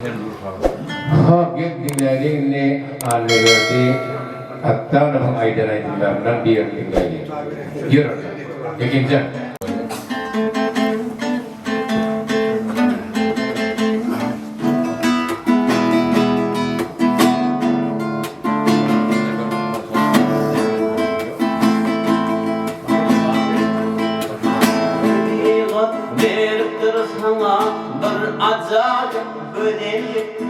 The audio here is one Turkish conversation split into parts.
Hak dinlediğini anlıyordu. Hatta onun aydınlarından bir dinledi. Yürü. İkinci. Acayip ödelik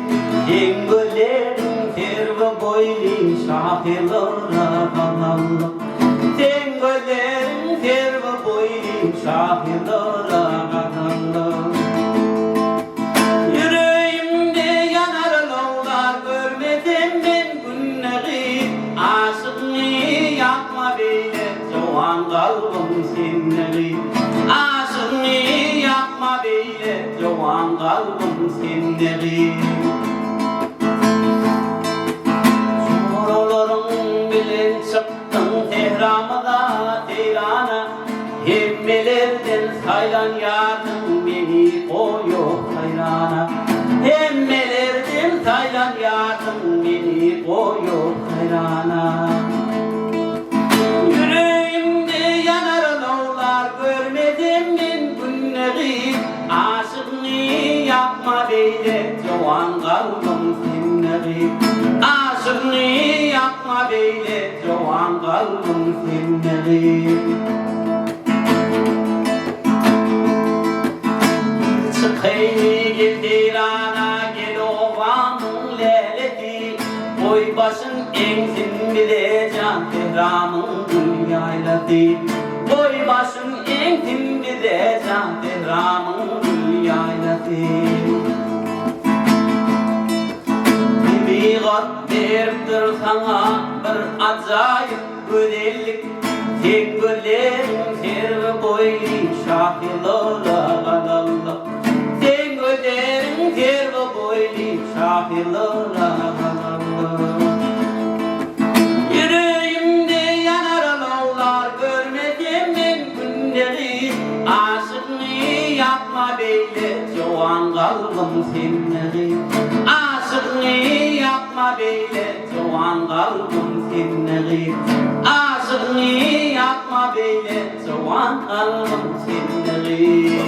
Dengölerin terve boyli şahirlara kanallı Dengölerin terve boyli şahirlara kanallı Yüreğimde yanar lovlar görmedim ben günleri Aşıkını yapma beyle çoğan kalbim senleri Aşıkını yapma beyle çoğan kalbim senleri Çukurlarım bilen çıktın Tehran'da Tehran'a Hemmelerden saylan yardım beni koyuyor hayrana Hemmelerden saylan yardım beni koyuyor hayrana Yüreğimde yanar lovlar görmedim ben günleri Aşıkını yapma beyle çoğan kalbim senleri Aşıkını yapma beyle çoğan kalbim senleri Çıkaylı gel Tehran'a gel oğlanın leyleti Boy başın engsin bile can Tehran'ın gül yaylati Boy başın engsin bile can Tehran'ın gül yaylati Bigat derdir sana bir acayip güzellik Dengölerin terve boyli şahirlara kanallı Dengölerin terve boyli şahirlara kanallı Yüreğimde yanar lovlar görmedim ben günleri Aşıkını yapma beyle çoğan kalbim senleri Aşıkını yapma beyle çoğan kalbim senleri Aşıkını yapma beyle çoğan kalbim senleri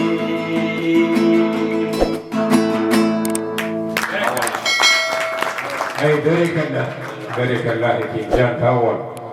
Hey, berikanlah. Berikanlah ikinci tawar.